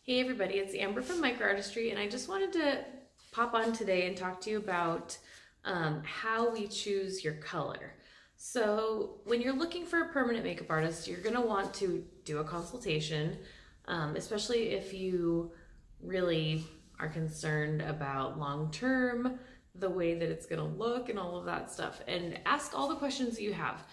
Hey everybody, it's Amber from Microartistry, and I just wanted to pop on today and talk to you about how we choose your color. So when you're looking for a permanent makeup artist, you're going to want to do a consultation, especially if you really are concerned about long-term, the way that it's going to look and all of that stuff, and ask all the questions that you have.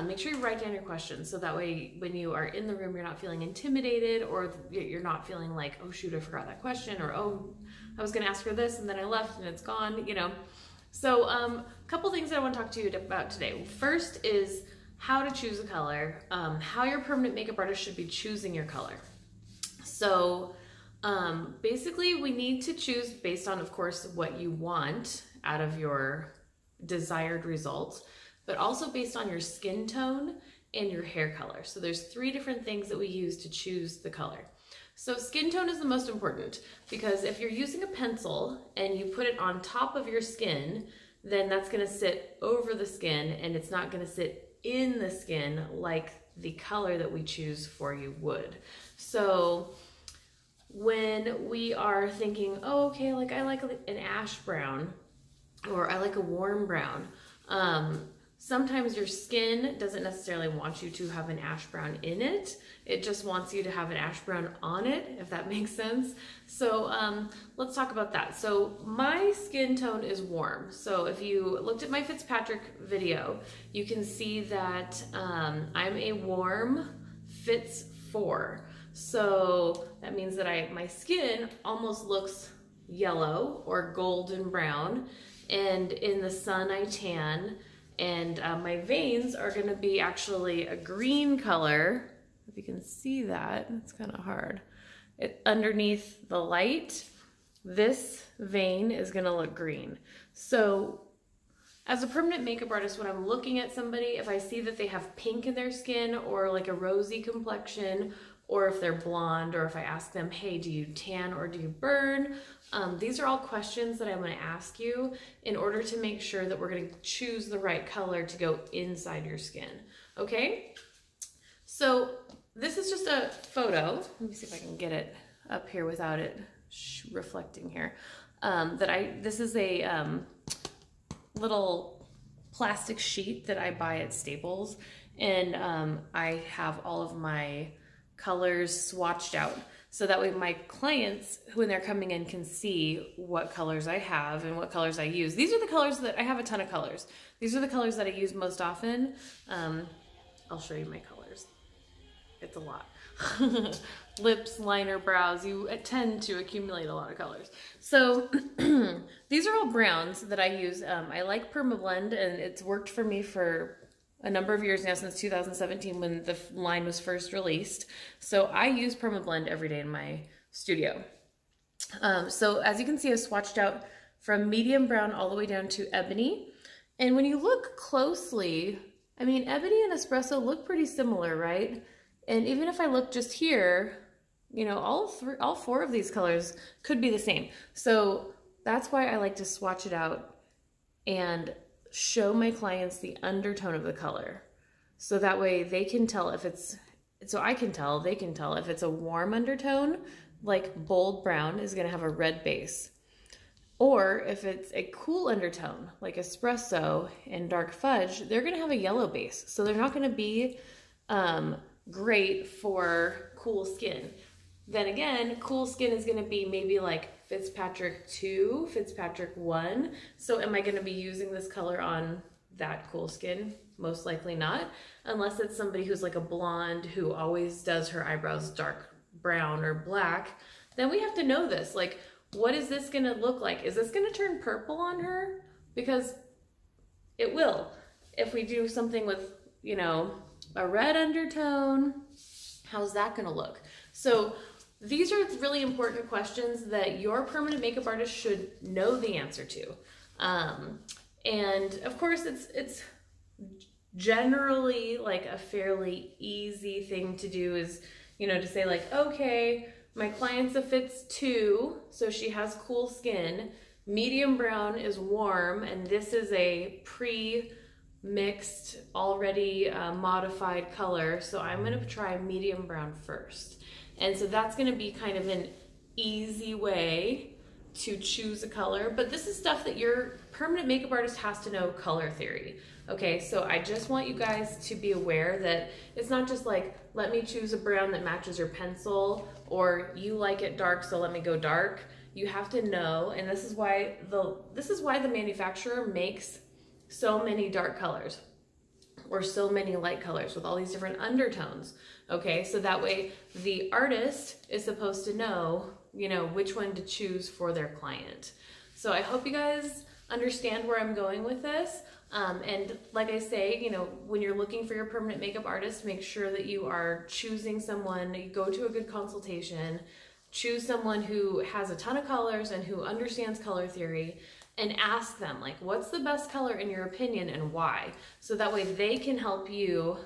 Make sure you write down your questions so that way when you are in the room, you're not feeling intimidated, or you're not feeling like, oh shoot, I forgot that question, or oh, I was gonna ask her this and then I left and it's gone, you know. So a couple things that I want to talk to you about today. First is how to choose a color, how your permanent makeup artist should be choosing your color. So basically we need to choose based on, of course, what you want out of your desired results, but also based on your skin tone and your hair color. So there's 3 different things that we use to choose the color. So skin tone is the most important, because if you're using a pencil and you put it on top of your skin, then that's gonna sit over the skin and it's not gonna sit in the skin like the color that we choose for you would. So when we are thinking, oh, okay, like I like an ash brown, or I like a warm brown, sometimes your skin doesn't necessarily want you to have an ash brown in it. It just wants you to have an ash brown on it, if that makes sense. So let's talk about that. So my skin tone is warm. So if you looked at my Fitzpatrick video, you can see that I'm a warm Fitz 4. So that means that my skin almost looks yellow or golden brown, and in the sun I tan. And my veins are going to be actually a green color. If you can see that, it's kind of hard. Underneath the light, this vein is going to look green. So as a permanent makeup artist, when I'm looking at somebody, if I see that they have pink in their skin or like a rosy complexion, or if they're blonde, or if I ask them, hey, do you tan or do you burn? These are all questions that I'm gonna ask you in order to make sure that we're gonna choose the right color to go inside your skin, okay? So this is just a photo. Let me see if I can get it up here without it reflecting here. This is a little plastic sheet that I buy at Staples, and I have all of my colors swatched out, so that way my clients, when they're coming in, can see what colors I have and what colors I use. These are the colors that I have, a ton of colors. These are the colors that I use most often. I'll show you my colors. It's a lot. Lips, liner, brows, you tend to accumulate a lot of colors. So these are all browns that I use. I like PermaBlend, and it's worked for me for a number of years now, since 2017 when the line was first released. So I use PermaBlend every day in my studio. So as you can see, I've swatched out from medium brown all the way down to ebony. And when you look closely, I mean, ebony and espresso look pretty similar, right? And even if I look just here, you know, all 4 of these colors could be the same. So that's why I like to swatch it out and show my clients the undertone of the color, so that way they can tell if it's, so I can tell, they can tell if it's a warm undertone, like bold brown is going to have a red base, or if it's a cool undertone, like espresso and dark fudge, they're going to have a yellow base. So they're not going to be great for cool skin. Then again, cool skin is going to be maybe like Fitzpatrick 2, Fitzpatrick 1. So am I going to be using this color on that cool skin? Most likely not, unless it's somebody who's like a blonde who always does her eyebrows dark brown or black. Then we have to know this. Like, what is this going to look like? Is this going to turn purple on her? Because it will. If we do something with, you know, a red undertone, how's that going to look? So these are really important questions that your permanent makeup artist should know the answer to. And of course, it's generally like a fairly easy thing to do, is, you know, to say like, okay, my client's a Fitz 2, so she has cool skin. Medium brown is warm, and this is a pre-mixed, already modified color. So I'm gonna try medium brown first. And so that's going to be kind of an easy way to choose a color, but this is stuff that your permanent makeup artist has to know color theory. Okay, so I just want you guys to be aware that it's not just like, let me choose a brown that matches your pencil, or you like it dark, so let me go dark. You have to know, and this is why the manufacturer makes so many dark colors or so many light colors with all these different undertones. Okay, so that way the artist is supposed to know, you know, which one to choose for their client. So I hope you guys understand where I'm going with this. And like I say, you know, when you're looking for your permanent makeup artist, make sure that you are choosing someone, you go to a good consultation, choose someone who has a ton of colors and who understands color theory, and ask them, like, what's the best color in your opinion and why? So that way they can help you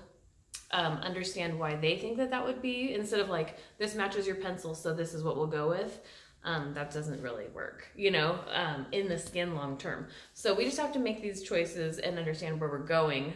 understand why they think that that would be, instead of like, this matches your pencil, so this is what we'll go with. That doesn't really work, you know, in the skin long term. So we just have to make these choices and understand where we're going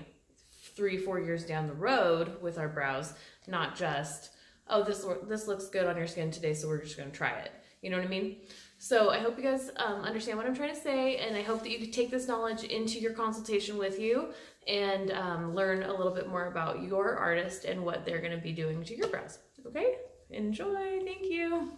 3-4 years down the road with our brows, not just, oh, this looks good on your skin today, so we're just gonna try it. You know what I mean? So I hope you guys understand what I'm trying to say, and I hope that you can take this knowledge into your consultation with you and learn a little bit more about your artist and what they're gonna be doing to your brows, okay? Enjoy, thank you.